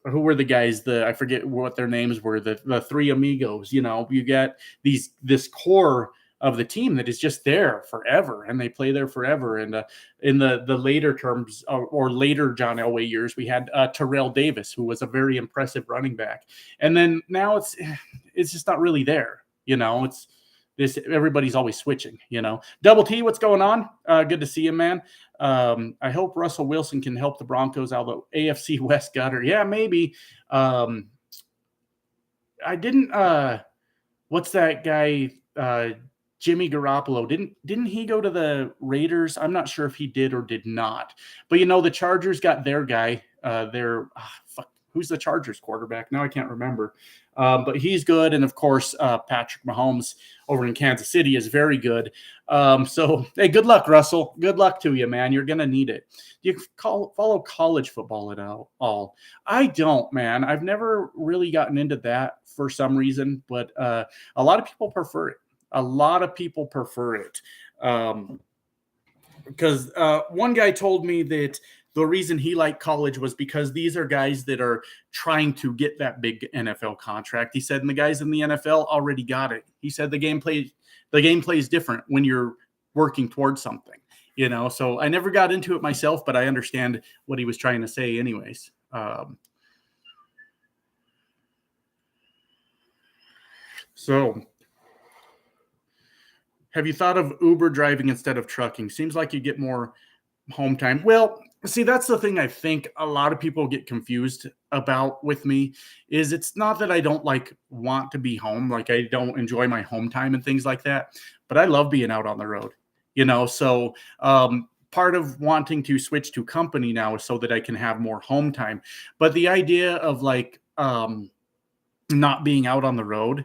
who were the guys? I forget what their names were. The three amigos. You get this core of the team that is just there forever, and they play there forever. And in the later terms or later John Elway years, we had Terrell Davis, who was a very impressive running back. And then now it's just not really there. It's this, everybody's always switching. Double T, what's going on? Good to see you, man. I hope Russell Wilson can help the Broncos out of the AFC West gutter. Yeah, maybe. I didn't. What's that guy? Jimmy Garoppolo, didn't he go to the Raiders? I'm not sure if he did or did not. But the Chargers got their guy. Who's the Chargers quarterback? Now I can't remember. But he's good, and of course Patrick Mahomes over in Kansas City is very good. So hey, good luck, Russell. Good luck to you, man. You're gonna need it. Do you follow college football at all? I don't, man. I've never really gotten into that for some reason, but a lot of people prefer it. Because one guy told me that the reason he liked college was because these are guys that are trying to get that big NFL contract. He said, and the guys in the NFL already got it. He said the game plays different when you're working towards something, So I never got into it myself, but I understand what he was trying to say anyways. So have you thought of Uber driving instead of trucking? Seems like you get more home time. Well, see, that's the thing I think a lot of people get confused about with me is it's not that I don't want to be home. Like I don't enjoy my home time and things like that, but I love being out on the road, So part of wanting to switch to company now is so that I can have more home time. But the idea of not being out on the road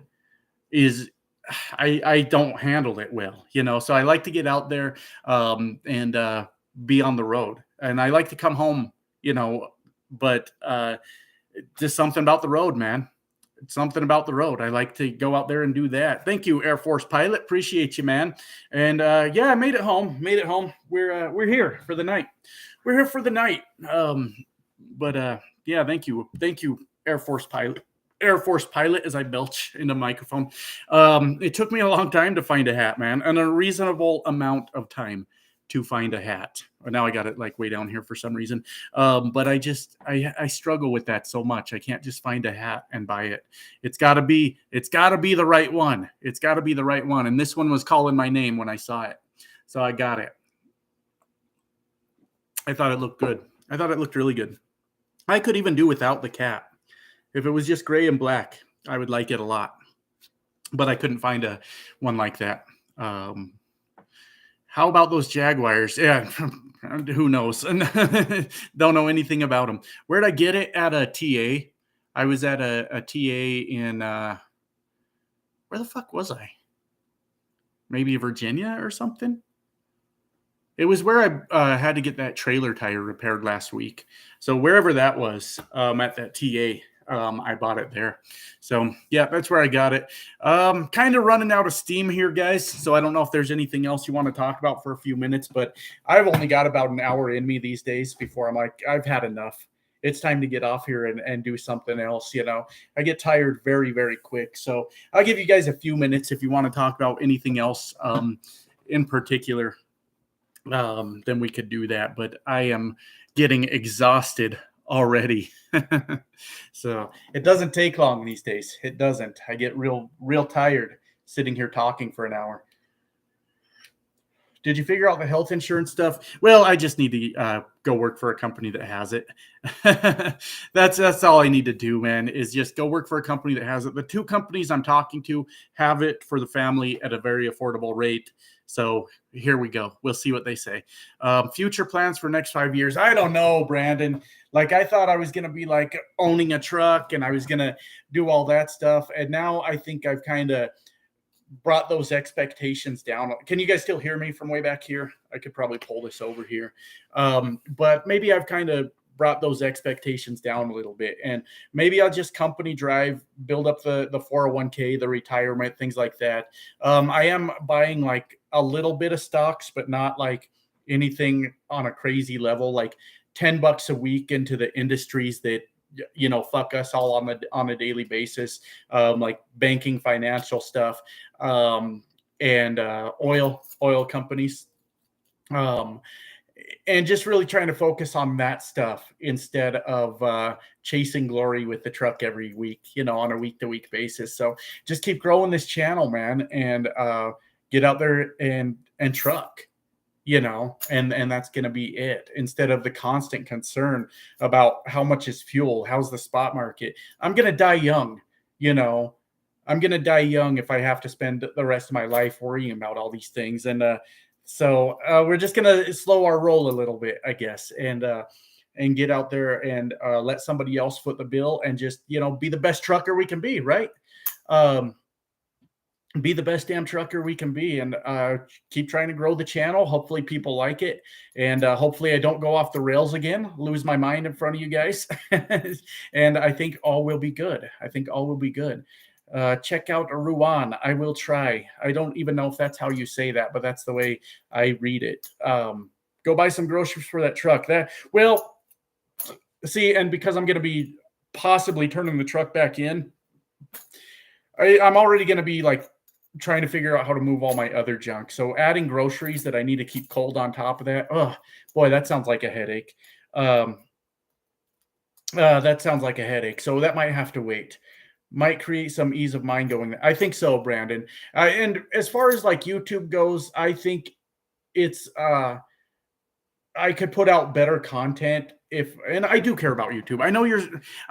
is I don't handle it well, so I like to get out there and be on the road, and I like to come home, but just something about the road, man. It's something about the road. I like to go out there and do that. Thank you, Air Force pilot. Appreciate you, man. And yeah, I made it home. We're here for the night. We're here for the night. But yeah, thank you, Air Force pilot, as I belch in the microphone. It took me a long time to find a hat, man, and a reasonable amount of time to find a hat. Now I got it way down here for some reason. But I struggle with that so much. I can't just find a hat and buy it. It's gotta be the right one. It's gotta be the right one. And this one was calling my name when I saw it. So I got it. I thought it looked good. I thought it looked really good. I could even do without the cap. If it was just gray and black, I would like it a lot. But I couldn't find one like that. How about those Jaguars? Yeah, who knows? Don't know anything about them. Where'd I get it? At a TA. I was at a TA in where the fuck was I? Maybe Virginia or something. It was where I had to get that trailer tire repaired last week. So wherever that was, at that TA, I bought it there. So yeah, that's where I got it. Kind of running out of steam here, guys. So I don't know if there's anything else you want to talk about for a few minutes, but I've only got about an hour in me these days before I'm like, I've had enough. It's time to get off here and do something else. I get tired very, very quick. So I'll give you guys a few minutes if you want to talk about anything else in particular. Then we could do that. But I am getting exhausted already. So it doesn't take long these days. It doesn't. I get real tired sitting here talking for an hour. Did you figure out the health insurance stuff? Well, I just need to go work for a company that has it. That's all I need to do, man, is just go work for a company that has it. The two companies I'm talking to have it for the family at a very affordable rate. So here we go. We'll see what they say. Future plans for next 5 years. I don't know, Brandon. Like, I thought I was going to be like owning a truck and I was going to do all that stuff. And now I think I've kind of brought those expectations down. Can you guys still hear me from way back here? I could probably pull this over here. But maybe I've kind of brought those expectations down a little bit, and maybe I'll just company drive, build up the 401k, the retirement, things like that. I am buying like a little bit of stocks, but not like anything on a crazy level, like $10 a week into the industries that fuck us all on a daily basis, like banking, financial stuff, and oil companies, and just really trying to focus on that stuff instead of chasing glory with the truck every week, on a week-to-week basis. So just keep growing this channel, man, and get out there and truck. And that's going to be it, instead of the constant concern about how much is fuel, how's the spot market. I'm going to die young, I'm going to die young if I have to spend the rest of my life worrying about all these things. And so we're just going to slow our roll a little bit, I guess, and get out there and let somebody else foot the bill and just, be the best trucker we can be, right? Be the best damn trucker we can be, and keep trying to grow the channel. Hopefully people like it, and hopefully I don't go off the rails again, lose my mind in front of you guys. And I think all will be good. Check out Ruan. I will try. I don't even know if that's how you say that, but that's the way I read it. Go buy some groceries for that truck. And because I'm going to be possibly turning the truck back in, I'm already going to be like trying to figure out how to move all my other junk. So adding groceries that I need to keep cold on top of that. Oh boy, that sounds like a headache. That sounds like a headache. So that might have to wait. Might create some ease of mind going there. I think so, Brandon. And as far as like YouTube goes, I think it's I could put out better content and I do care about YouTube. I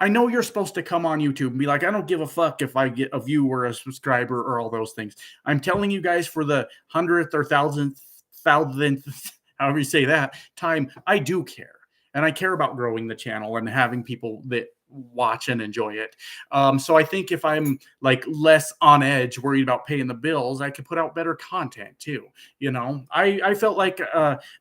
know you're supposed to come on YouTube and be like, I don't give a fuck if I get a view or a subscriber or all those things. I'm telling you guys, for the 100th or thousandth, however you say that time, I do care. And I care about growing the channel and having people that watch and enjoy it. So I think if I'm like less on edge, worried about paying the bills, I could put out better content too. I felt like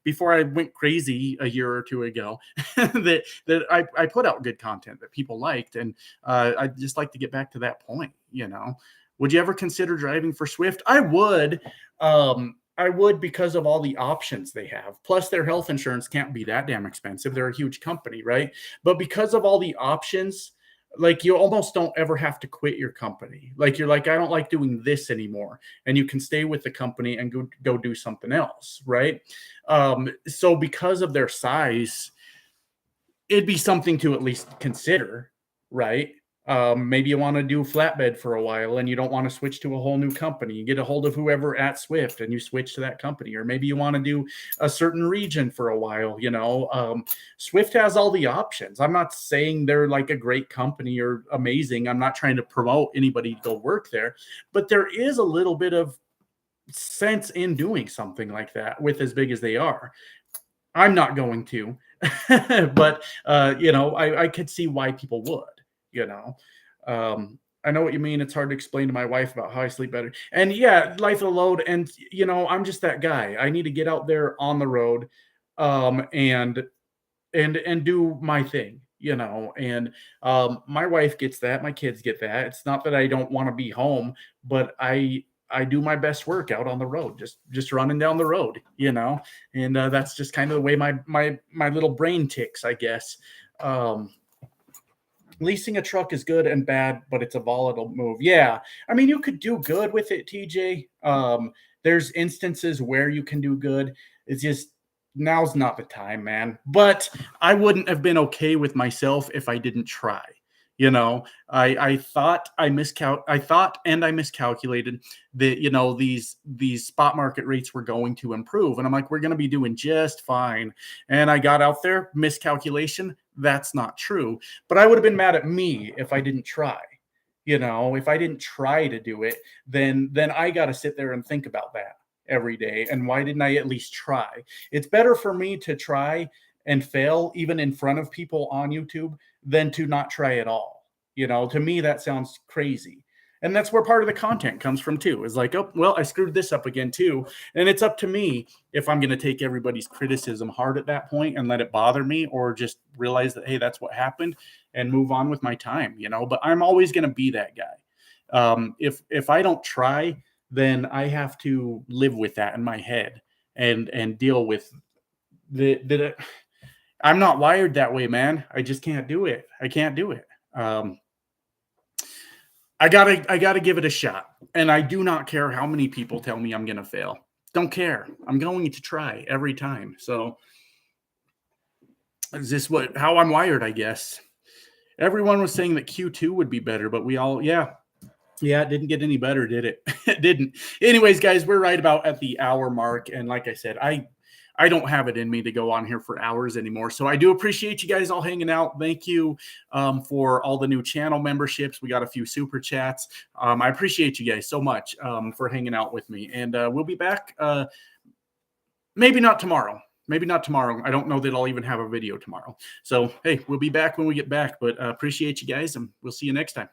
before I went crazy a year or two ago that I put out good content that people liked, and I'd just like to get back to that point. Would you ever consider driving for Swift? I would. I would, because of all the options they have. Plus, their health insurance can't be that damn expensive. They're a huge company, right? But because of all the options, like, you almost don't ever have to quit your company. Like, you're like, I don't like doing this anymore. And you can stay with the company and go do something else, right? So because of their size, it'd be something to at least consider, right? Maybe you want to do flatbed for a while and you don't want to switch to a whole new company. You get a hold of whoever at Swift and you switch to that company. Or maybe you want to do a certain region for a while. Swift has all the options. I'm not saying they're like a great company or amazing. I'm not trying to promote anybody to go work there, but there is a little bit of sense in doing something like that with as big as they are. I'm not going to, but I could see why people would. you know. I know what you mean. It's hard to explain to my wife about how I sleep better. And yeah, life of the load. And I'm just that guy. I need to get out there on the road, and do my thing, and my wife gets that, my kids get that. It's not that I don't want to be home, but I do my best work out on the road, just running down the road, and that's just kind of the way my little brain ticks, I guess. Leasing a truck is good and bad, but it's a volatile move. Yeah, I mean, you could do good with it, TJ. There's instances where you can do good. It's just now's not the time, man. But I wouldn't have been okay with myself if I didn't try. I thought I miscalculated that these spot market rates were going to improve, and I'm like, we're going to be doing just fine. And I got out there, miscalculation. That's not true. But I would have been mad at me if I didn't try. If I didn't try to do it, then I got to sit there and think about that every day. And why didn't I at least try? It's better for me to try and fail even in front of people on YouTube than to not try at all. To me, that sounds crazy. And that's where part of the content comes from too. Is like, oh, well, I screwed this up again too. And it's up to me if I'm going to take everybody's criticism hard at that point and let it bother me, or just realize that, hey, that's what happened and move on with my time, but I'm always going to be that guy. If I don't try, then I have to live with that in my head and deal with the I'm not wired that way, man. I just can't do it. I can't do it. I gotta give it a shot. And I do not care how many people tell me I'm gonna fail. Don't care. I'm going to try every time. So is this how I'm wired, I guess. Everyone was saying that Q2 would be better, but it didn't get any better, did it? It didn't. Anyways, guys, we're right about at the hour mark. And like I said, I don't have it in me to go on here for hours anymore. So I do appreciate you guys all hanging out. Thank you for all the new channel memberships. We got a few super chats. I appreciate you guys so much for hanging out with me. And we'll be back. Maybe not tomorrow. I don't know that I'll even have a video tomorrow. So, hey, we'll be back when we get back. But appreciate you guys, and we'll see you next time.